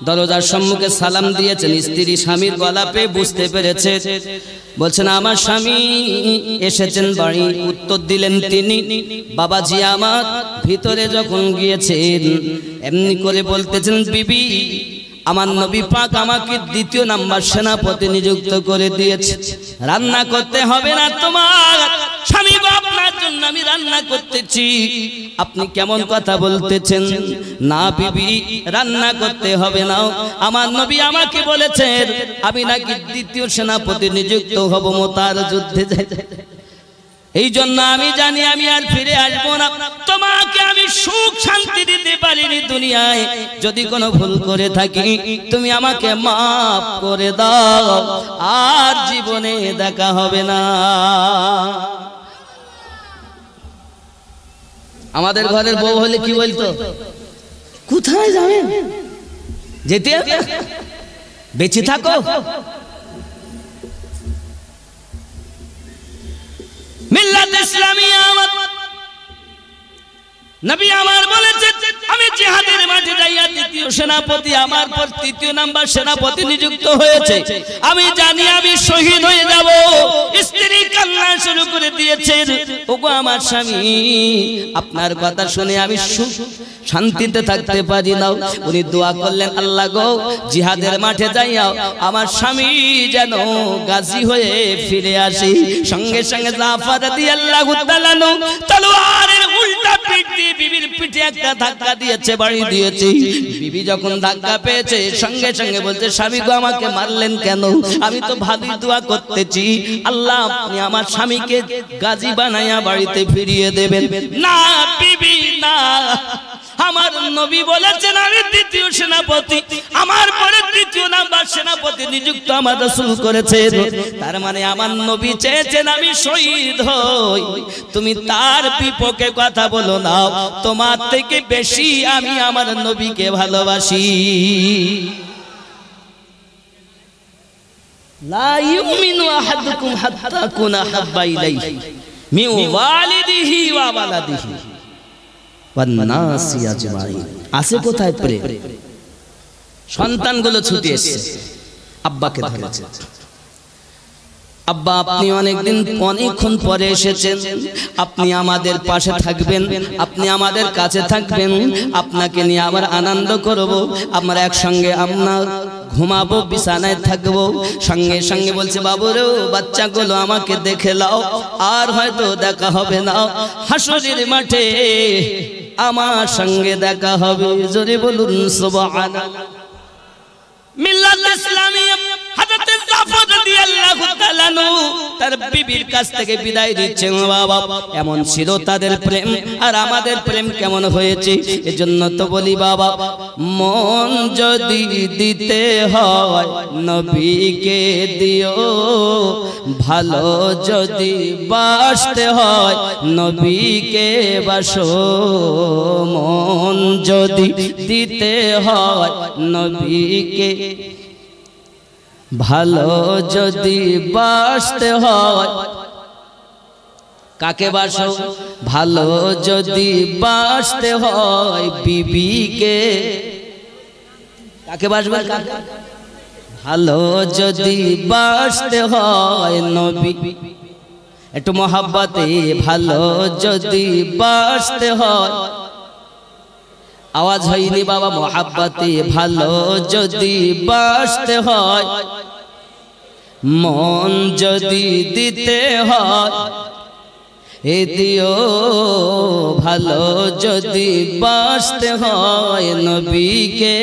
দরজার সম্মুখে সালাম দিয়েছেন, স্ত্রী স্বামীর গলা পেয়ে বুঝতে পেরেছে, বলছেন আমার স্বামী এসেছেন বাড়ি। উত্তর দিলেন তিনি, বাবাজি আমার ভিতরে যখন গিয়েছেন এমনি করে বলতেছেন, বিবি আমার নবী পাক আমাকে 2 নাম্বার সেনাপতি নিযুক্ত করে দিয়েছে, রান্না করতে হবে না তোমার। স্বামী গো, আপনার জন্য আমি রান্না করতেছি। আপনি কেমন কথা বলতেছেন? না বিবি, রান্না করতে হবে না। আমার নবী আমাকে বলেছেন আমি নাকি 2য় সেনাপতি নিযুক্ত হব মোতার যুদ্ধে যাই। এই জন্য আমি জানি আমি আর ফিরে আসবো না। তোমাকে আমি সুখ শান্তি দিতে পারিনি দুনিয়ায়। যদি কোনো ভুল করে থাকি তুমি আমাকে মাফ করে দাও, আর জীবনে দেখা হবে না। আমাদের ঘরের বউ হলে কি বলতো? কোথায় যাবেন? যেতে বেঁচে থাকো। মিল্লাত ইসলামিয়া নবী আমার বলেছেন, আমি জিহাদের মাঠে যাইয়া 2য় সেনাপতি, আমার পর 3য় নাম্বার সেনাপতি নিযুক্ত হয়েছে। আমি জানি আমি শহীদ হয়ে যাব। স্ত্রী কান্না শুরু করে দিয়েছেন, ওগো আমার স্বামী, আপনার কথা শুনে আমি শান্তিতে থাকতে পারি না। উনি দোয়া করলেন, আল্লাহ গো, জিহাদের মাঠে যাইয়া আমার স্বামী যেন গাজী হয়ে ফিরে আসে। সঙ্গে সঙ্গে জাফর রাদিয়াল্লাহু তাআলা তলোয়ারের উল্টা পিঠ দিয়ে বিবির পিঠ পিঠে একটা ধাক্কা দিয়েছে, বাড়ি দিয়েছে। বিবি যখন ধাক্কা পেয়েছে সঙ্গে সঙ্গে বলছে, স্বামী গো আমাকে মারলেন কেন? আমি তো ভালোই দোয়া করতেছি, আল্লাহ আপনি আমার স্বামীকে গাজী বানাইয়া বাড়িতে ফিরিয়ে দেবেন। না বিবি না, আমার নবী বলেছেন আমি দ্বিতীয় সেনাপতি, আমার পরে তৃতীয় নাম্বার সেনাপতি নিযুক্ত আমার রাসূল করেছেন। তার মানে আমার নবী চেয়েছেন আমি শহীদ হই, তুমি তার বিপক্ষে কথা বলো না। তোমার থেকে বেশি আমি আমার নবীকে ভালোবাসি। লা ইউমিনু আহাদুকুম হাত্তা কুনা হাব্বা ইলাইহি মিন ওয়ালিদিহি ওয়া ওয়ালাদিহি ওয়ান নাসি আজমাইন। আছে কোথায় প্রেম? সন্তানগুলো ছুটে এসেছে, আব্বাকে ধরেছে। আব্বা আপনি অনেকক্ষণ পরে এসেছেন, আপনি আমাদের পাশে থাকবেন, আপনি আমাদের কাছে থাকবেন, আপনাকে নিয়ে আবার আনন্দ করব, আমরা একসঙ্গে আমরা ঘুমাবো, বিছানায় থাকবো। সঙ্গে সঙ্গে বলছে, বাবুরে বাচ্চাগুলো আমাকে দেখে লাও, আর হয়তো দেখা হবে না, হাসরের মাঠে আমার সঙ্গে দেখা হবে। জোরে বলুন সুবহানাল্লাহ। মিল্লাত ইসলামিয়া হযরত জাফর রাদিয়াল্লাহু তাআলা তার বিবির কাছ থেকে বিদায় দিচ্ছেন। বাবা এমন ছিল তাদের প্রেম, আর আমাদের প্রেম কেমন হয়েছে। এজন্য তো বলি বাবা, মন যদি দিতে হয় নবীকে দিও, ভালো যদি বাসতে হয় নবীকে বাসো। মন যদি দিতে হয় নবীকে, ভালো যদি বাসতে হয় কাকে বাসো? ভালো যদি বাসতে হয় বিবিকে। কাকে বাসবে? ভালো যদি বাসতে হয় নবী, একটু মহাব্বতে ভালো যদি বাসতে হয়। আওয়াজ হয়নি বাবা, মহাব্বতে ভালো যদি বাসতে হয়, মন যদি দিতে হয় এ দিও, ভালো যদি বাসতে হয় নবীকে।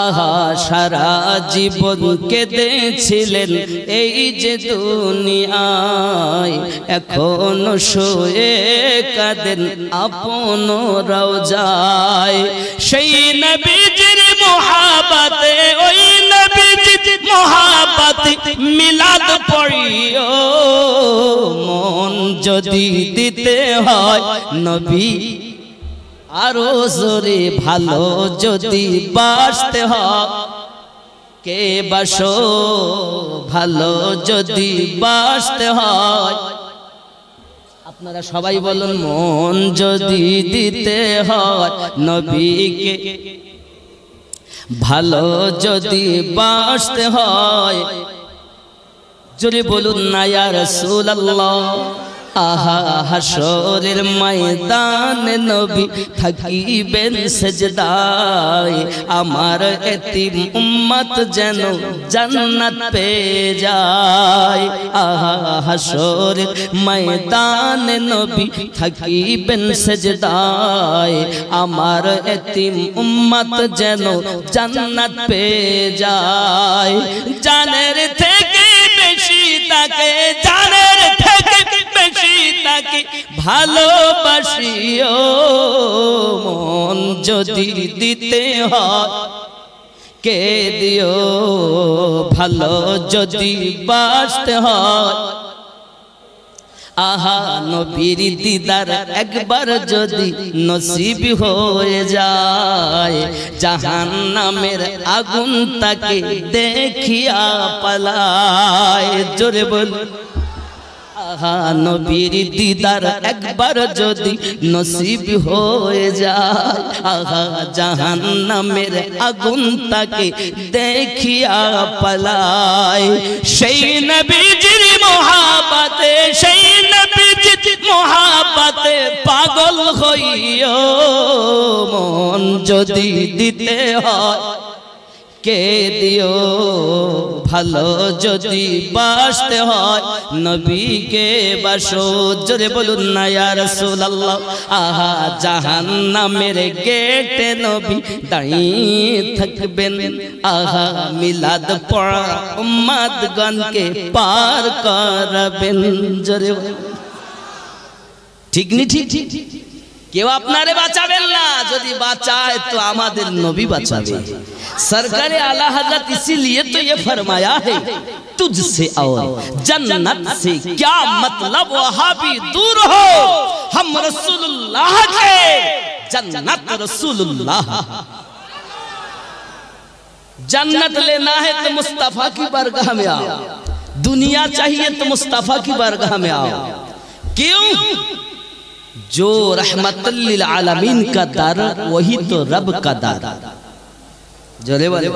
আহা সারা জীবন কেঁদেছিলেন এই যে দুনিয়ায়, এখনো শুয়ে কাঁদেন আপন রওজায়। সেই নবীজির মহাব্বতে, ওই নবীজির মহাব্বতে মিলাদ পড়িও। মন যদি দিতে হয় নবী, আরো জোরে ভালো যদি বাসতে হয় কে বাসো, ভালো যদি বাসতে হয়। আপনারা সবাই বলুন, মন যদি দিতে হয় নবীকে, ভালো যদি বাসতে হয়। জোরে বলুন না ইয়া রাসূলুল্লাহ। আহা হাসরের ময়দানে নবী থাকিবেন সেজদায়, আমার এতিম উম্মত যেন জান্নাত পেয়ে যায়। আহা হাসরের ময়দানে নবী থাকিবেন সেজদায়, আমার এতিম উম্মত যেন জান্নাত পেয়ে যায়। জানের থেকে বেশি তাকে, জানের থেকে বেশি তাকে ভালোবাসিও। মন যদি দিতে হয় কে দিও, ভালো যদি বাসতে হয়। আহা নবীর দিদার একবার যদি নসিব হয়ে যায়, জাহান্নামের আগুন তাকে দেখিয়া পালায়। জোরে বল, আহা নবীর দিদার একবার যদি নসিব হয়ে যায়, আহা জাহান্নামের আগুন তাকে দেখিয়া পালায়। সেই নবীজির মহাব্বতে, সেই নবীজির মহাব্বতে পাগল হইও। মন যদি দিতে হয় কে দিও ভালো যদি বাসতে হয় নবীকে বাসো জোরে বলুন না ইয়া রাসূলুল্লাহ আহা জাহান্নামের গেটে নবী দাঁড়িয়ে থাকবেন আহা মিলাদ পড়া উম্মতগণকে পার করাবেন জোরে ঠিক নি ঠিক ঠিক কেউ আপনারে বাঁচাবেন না যদি বাঁচায় তো আমাদের নবী বাঁচাবে सरकारे आला हजरत इसीलिए तो ये फरमाया है तुझसे और जन्नत से क्या मतलब वहां भी दूर हो हम रसूलुल्लाह के जन्नत रसूलुल्लाह जन्नत लेना है तो मुस्तफा की बारगाह में आओ दुनिया चाहिए तो मुस्तफा की बारगाह में आओ क्यों जो रहमतुल लिल आलमीन का दर वही तो रब का दर জোরে বলে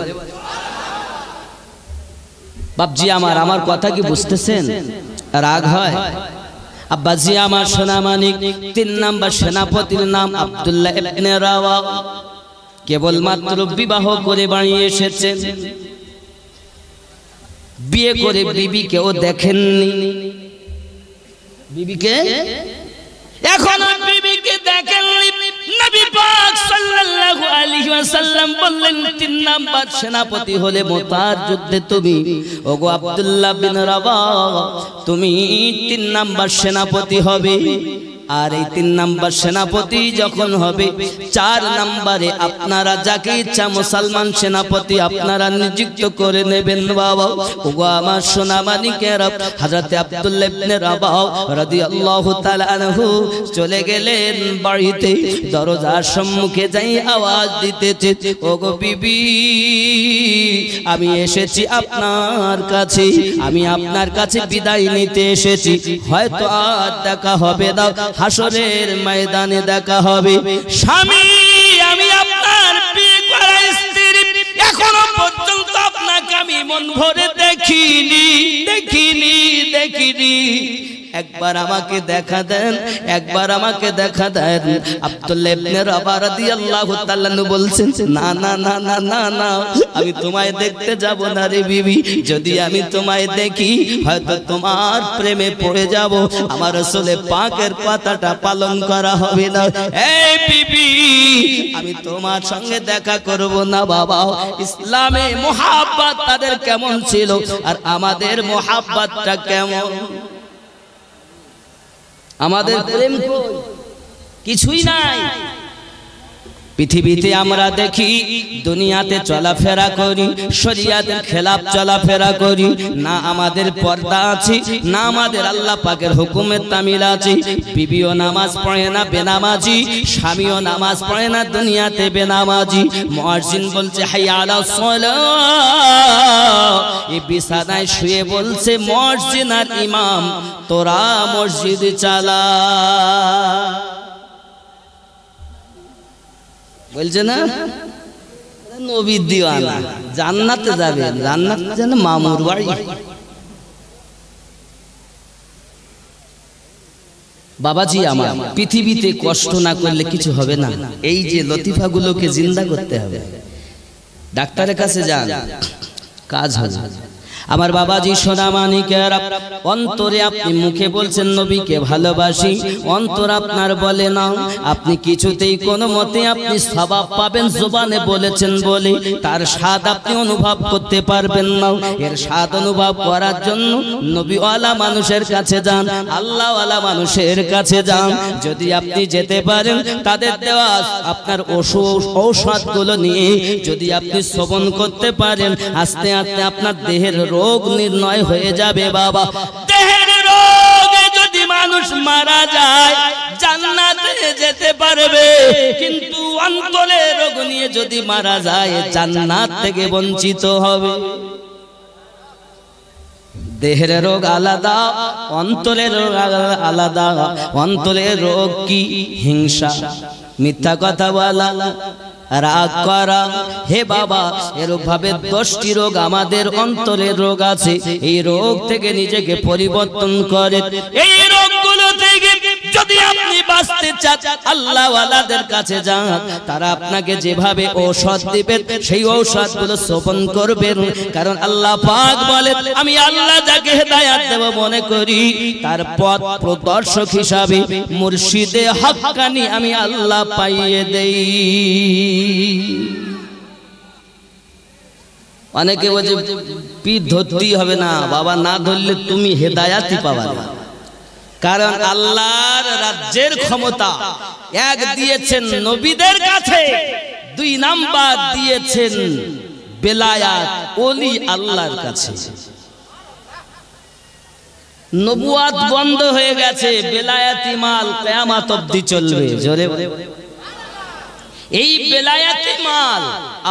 বাপজি আমার কথা কি বুঝতেছেন রাগ হয় আব্বাজি আমার সোনা মানিক 3 নাম্বার সেনাপতির নাম আব্দুল্লাহ ইবনে রাওয়া কেবলমাত্র বিবাহ করে বাড়ি এসেছেন বিয়ে করে বিবিকেও দেখেননি বিবিকে এখন বিবিকে দেখেননি নবী পাক সাল্লাল্লাহু আলাইহি ওয়াসাল্লাম বললেন 3 নাম্বার সেনাপতি হলে মুতার যুদ্ধে তুমি ওগো আব্দুল্লাহ বিন রাওয়া তুমি 3 নাম্বার সেনাপতি হবে আর এই 3 নাম্বার সেনাপতি যখন হবে 4 নম্বরে আপনারা যাকে ইচ্ছা মুসলমান সেনাপতি আপনারা নিযুক্ত করে নেবেন বাবা ওগো আমার সোনা মানিকেরা হযরত আব্দুল্লাহ ইবনে রাওয়া রাদিয়াল্লাহু তাআলা আনহু চলে গেলেন বাড়িতে দরজার সম্মুখে যাই আওয়াজ দিতেছে ওগো বিবি আমি এসেছি আপনার কাছে আমি আপনার কাছে বিদায় নিতে এসেছি হয়তো আর দেখা হবে না হাসরের ময়দানে দেখা হবে স্বামী আমি আপনার বিয়ে করা স্ত্রী এখনো পর্যন্ত আপনাকে আমি মন ভরে দেখিনি একবার আমাকে দেখা দেন একবার আমাকে দেখা দেন আব্দুল্লাহ ইবনে রাওয়া রাদিয়াল্লাহু তাআলা বলছেন না না না না না না আমি তোমায় দেখতে যাব না রে বিবি যদি আমি তোমায় দেখি হয়তো তোমার প্রেমে পড়ে যাব আমার রাসূল পাকের কথাটা পালন করা হবে না এই বিবি আমি তোমার সঙ্গে দেখা করব না বাবা ইসলামে মুহাব্বত তাদের কেমন ছিল আর আমাদের মুহাব্বতটা কেমন আমাদের প্রেম কিছুই নাই পৃথিবীতে আমরা দেখি দুনিয়াতে চলাফেরা করি শরীয়তের খেলাফ চলাফেরা করি না আমাদের পর্দা আছে না আমাদের আল্লাহ পাকের হুকুমের তামিল আছে বিবিও নামাজ পড়ে না বেনামাজি স্বামীও নামাজ পড়ে না দুনিয়াতে বেনামাজি মুয়াজ্জিন বলছে হাইয়া আলাস সালাহ এই বিছানায় শুয়ে বলছে মুয়াজ্জিন আর ইমাম তোরা মসজিদ চালা বলছে না নবীর দিওয়ানা জান্নাতে যাবে জান্নাত যেন মামুর বাড়ি বাবাজি আমার পৃথিবীতে কষ্ট না করলে কিছু হবে না এই যে লতিফাগুলোকে জিন্দা করতে হবে ডাক্তারের কাছে যান কাজ হবে আমার বাবাজি সোনা মানিকেরা অন্তরে আপনি মুখে বলছেন নবীকে ভালোবাসি অন্তর আপনার বলে না আপনি কিছুতেই কোনো মতে আপনি সওয়াব পাবেন জবানে বলেছেন বলে তার স্বাদ আপনি অনুভব করতে পারবেন না এর স্বাদ অনুভব করার জন্য নবীওয়ালা মানুষের কাছে যান আল্লাহওয়ালা মানুষের কাছে যান যদি আপনি যেতে পারেন তাদের দেওয়া আপনার ঔষধগুলো নিয়ে যদি আপনি শ্রবণ করতে পারেন আস্তে আস্তে আপনার দেহের রোগ নির্ণয় হয়ে যাবে বাবা দেহের রোগে যদি মানুষ মারা যায় জান্নাতে যেতে পারবে কিন্তু অন্তরের রোগ নিয়ে যদি মারা যায় জান্নাত থেকে বঞ্চিত হবে দেহের রোগ আলাদা অন্তরের রোগ আলাদা অন্তরের রোগ কি হিংসা মিথ্যা কথা বলা রাগ করা হে বাবা এরূপ ভাবে 10টি রোগ আমাদের অন্তরের রোগ আছে এই রোগ থেকে নিজেকে পরিবর্তন করে এই রোগগুলো থেকে যদি আপনি বাঁচতে চান আল্লাহ ওয়ালাদের কাছে যান, তারা আপনাকে যেভাবে ঔষধ দিবেন সেই ঔষধগুলো সেবন করবেন। কারণ আল্লাহ পাক বলেন, আমি আল্লাহ যাকে হেদায়েত দেব মনে করি তার পথ প্রদর্শক হিসাবে মুর্শিদে হক্কানি আমি আল্লাহ পাইয়ে দেই। অনেকে বলে পীর ধরতেই হবে না, বাবা না ধরলে তুমি হেদায়াতই পাবা না। কারণ আল্লাহর রাজ্যের ক্ষমতা এক দিয়েছেন নবীদের কাছে, 2 নাম্বার দিয়েছেন বেলায়াত ওলি আল্লাহর কাছে। নবুয়াত বন্ধ হয়ে গেছে, বেলায়াতি মাল কিয়ামত অবধি চলবে। জোরে এই বেলায়াতি মাল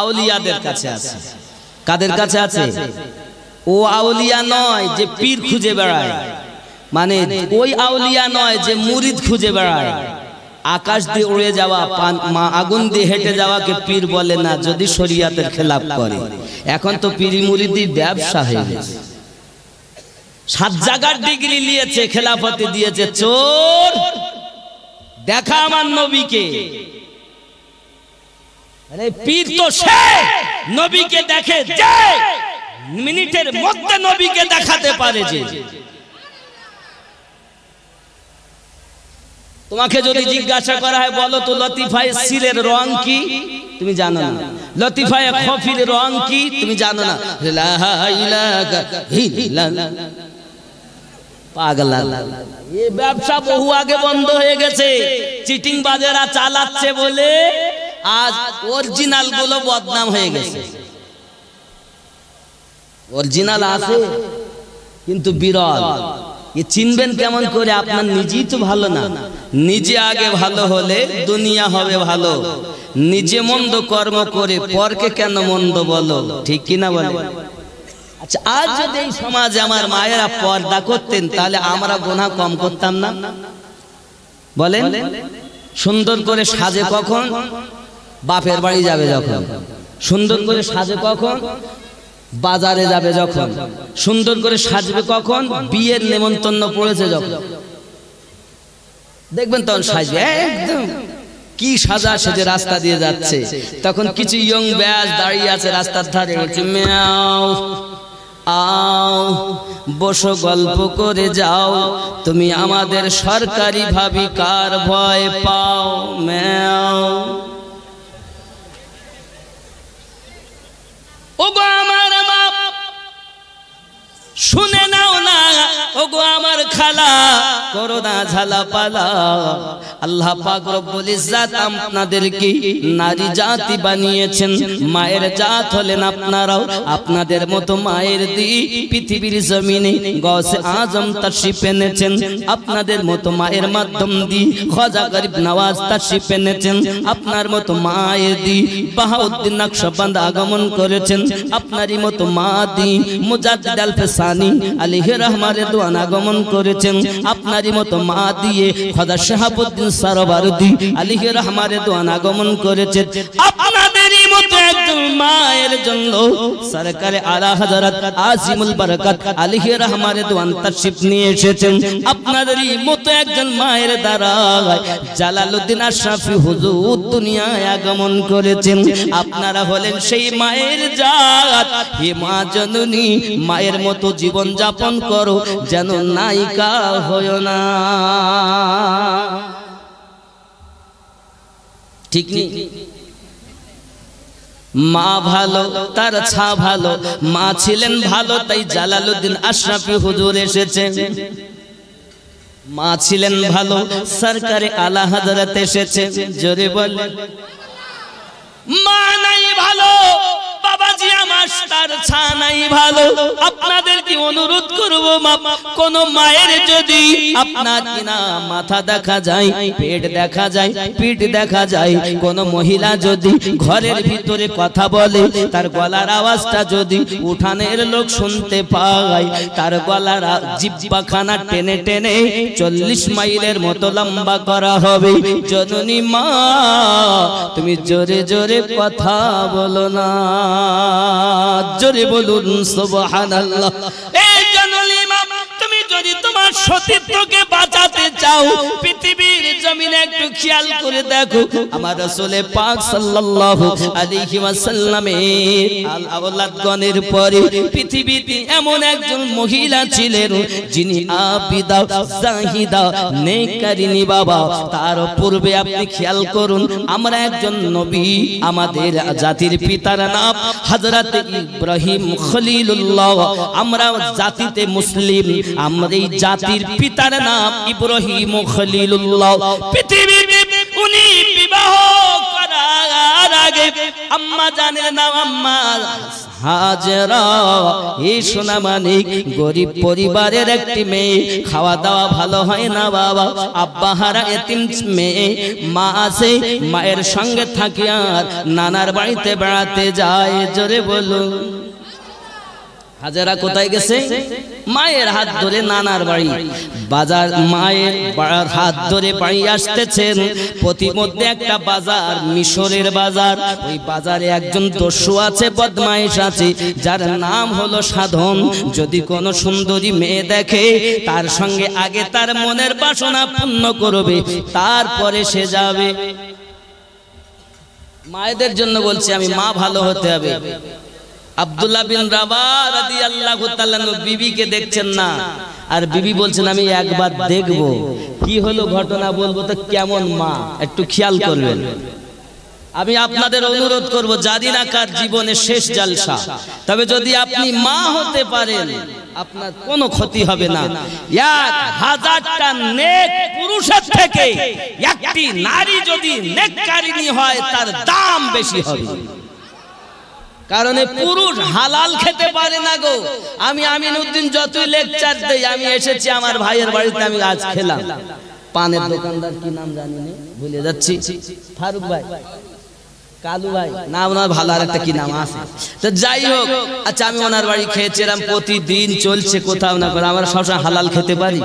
আউলিয়াদের কাছে আছে। কাদের কাছে আছে? ও আউলিয়া নয় যে পীর খুঁজে বেড়ায়, মানে ওই আউলিয়া নয় যে মুরিদ খুঁজে বেড়ায়। আকাশ দিয়ে উড়ে যাওয়া, আগুন দিয়ে হেঁটে যাওয়াকে পীর বলে না যদি শরীয়তের খেলাফ করে। এখন তো পীরি মুরিদি ব্যবসা হয়ে গেছে। 7 জায়গার ডিগ্রি নিয়েছে, খেলাফতে দিয়েছে। চোর দেখা আমার নবীকে। আরে পীর তো সে নবীকে দেখে যে মিনিটের মধ্যে নবীকে দেখাতে পারে। যে তোমাকে যদি জিজ্ঞাসা করা হয় বলো তো লতিফায়ে সিরের রং কি, তুমি জানো না। লতিফায়ে খফির রং কি, তুমি জানো না। লা ইলাহা ইল্লাল্লাহ। পাগলা, এই ব্যবসা বহু আগে বন্ধ হয়ে গেছে। চিটিং বাজেরা চালাচ্ছে বলে আজ অরিজিনাল গুলো বদনাম হয়ে গেছে। অরিজিনাল আছে কিন্তু বিরল। এ চিনবেন কেমন করে? আপনার নিজেই তো ভালো না। নিজে আগে ভালো হলে দুনিয়া হবে ভালো। নিজে মন্দ কর্ম করে পরকে কেন মন্দ বলো, ঠিক কিনা বলে? আচ্ছা, আজ যদি এই সমাজে আমার মায়েরা পর্দা করতেন তাহলে আমরা গুনাহ কম করতাম না? বলেন। সুন্দর করে সাজে কখন? বাপের বাড়ি যাবে যখন। সুন্দর করে সাজে কখন? বাজারে যাবে যখন। সুন্দর করে সাজবে কখন? বিয়ের নেমন্তন্ন পড়েছে যখন। দেখবেন তখন সাজবে একদম কি সাজা সেজে রাস্তা দিয়ে যাচ্ছে। তখন কিছু ইয়ং ব্যাচ দাঁড়িয়ে আছে রাস্তার ধারে, ম্যাও আও বসো গল্প করে যাও, তুমি আমাদের সরকারি ভাবি কার ভয় পাও। ম্যাও ওগো আমার মা শুনে নাও না, ওগো আমার খালা করো না ঝালা পালা। আল্লাহ পাক রব্বুল ইজ্জাত আপনাদেরকে নারী জাতি বানিয়েছেন। মায়ের জাত হলেন আপনারাও। আপনাদের মতো মায়ের দি পৃথিবীর জমিনে গৌসে আজম তাশরীফ এনেছেন। আপনাদের মতো মায়ের মাধ্যম দি খাজা গরিব নওয়াজ তাশরীফ এনেছেন। আপনার মতো মায়ের দি বাহাউদ্দিন নকশবন্দ আগমন করেছেন। আপনারই মতো মা দি মুজাদ্দিদ আল ফসানি আলাইহি রাহমাতুল্লাহ আগমন করেছেন। আপনারই মতো মা দিয়ে খাজা শাহাবুদ্দিন সরওয়ারদি আলাইহি রাহমাতুল্লাহ আগমন করেছেন। আপনাদেরই মতো একজন মায়ের জন্য সরকারে আলা হযরত আজিমুল বরকত আলাইহি রাহমাতুল্লাহ তাশরীফ নিয়ে এসেছেন। আপনাদেরই মতো একজন মায়ের দ্বারা জালালউদ্দিন আশরাফি হুজুর দুনিয়ায় আগমন করেছেন। আপনারা হলেন সেই মায়ের জাত। হে মা জননী, মায়ের মতো জীবন যাপন করো, যেন নায়িকা হয় না। ঠিক নেই? মা ভালো তার ছা ভালো। মা ছিলেন ভালো তাই জালালউদ্দিন আশরাফি হুজুর এসেছেন। মা ছিলেন ভালো সরকারে আলা হযরত এসেছেন। জোরে বলেন। মা নাই ভালো, বাবাজি আমার তার ছা নাই ভালো। আপনাদেরকে অনুরোধ করব, কোন মায়ের যদি আপনার কিনা মাথা দেখা যায়, পেট দেখা যায়, পিঠ দেখা যায়, কোন মহিলা যদি ঘরের ভিতরে কথা বলে, তার গলার আওয়াজটা যদি উঠানের লোক শুনতে পায়, তার গলার জিহ্বাখানা টেনে টেনে 40 মাইলের মতো লম্বা করা হবে। জননী মা, তুমি জোরে জোরে কথা বলো না। জোরে বলুন সুবহানাল্লাহ। এই জননী মা, তুমি যদি তোমার সতীত্বকে বাঁচাতে চাও, পৃথিবীর জমিনে একটু খেয়াল করে দেখো আমার রাসূল পাক সাল্লাল্লাহু আলাইহি ওয়াসাল্লামের আওলাদগণের পরে পৃথিবীতে এমন একজন মহিলা ছিলেন যিনি আবিদা জাহিদা নেককারিনী বাবা। তার পূর্বে আপনি খেয়াল করুন আমরা একজন নবী, আমাদের জাতির পিতার নাম হযরত ইব্রাহিম খলিলুল্লাহ। আমরা জাতিতে মুসলিম, আমরা এই জাতির পিতার নাম ইব্রাহিম খলিলুল্লাহ। পৃথিবীতে উনি বিবাহ করার আগে আম্মা জানের নাম আম্মা হাজেরা। এই সোনা মানিক গরিব পরিবারের একটি মেয়ে, খাওয়া দাওয়া ভালো হয় না বাবা, আব্বা হারা এতিম মেয়ে, মা আছে মায়ের সঙ্গে থাকে আর নানার বাড়িতে বেড়াতে যায়। জোরে বলুন হাজেরা কোথায় গেছে? মায়ের হাত ধরে নানার বাড়ি বাজার, মায়ের হাত ধরে বাড়ি আসতেছেন। প্রতিমধ্যে একটা বাজার, মিশরের বাজার। ওই বাজারে একজন দস্যু আছে, বদমাইশ আছে, যার নাম হলো সাধন। যদি কোনো সুন্দরী মেয়ে দেখে তার সঙ্গে আগে তার মনের বাসনা পূর্ণ করবে, তারপরে সে যাবে। মায়েদের জন্য বলছি আমি, মা ভালো হতে হবে। আব্দুল্লাহ বিন রাবাহ রাদিয়াল্লাহু তাআলা বিবিকে দেখছেন না, আর বিবি বলছেন আমি একবার দেখব। কি হলো ঘটনা বলবো তো কেমন মা, একটু খেয়াল করবেন। আমি আপনাদের অনুরোধ করব, জানি না কার জীবনে শেষ জলসা, তবে যদি আপনি মা হতে পারেন আপনার কোনো ক্ষতি হবে না। 1000টা নেক পুরুষের থেকে একটি নারী যদি নেককারিনী হয় তার দাম বেশি হবে। কারণ পুরুষ হালাল খেতে পারে না গো। আমি আমিনউদ্দিন যতই লেকচার দেই, আমি এসেছি আমার ভাইয়ের বাড়িতে, আমি আজ খেলাম পানের দোকানদার, কি নাম জানি না, ভুলে যাচ্ছি, ফারুক ভাই, কালু ভাই, না ওনার ভালো আর একটা কি নাম আছে, তো যাই হোক। আচ্ছা আমি ওনার বাড়ি খেয়েছিলাম, প্রতিদিন চলছে কোথাও না কোথাও। আমরা সবসময় হালাল খেতে পারি?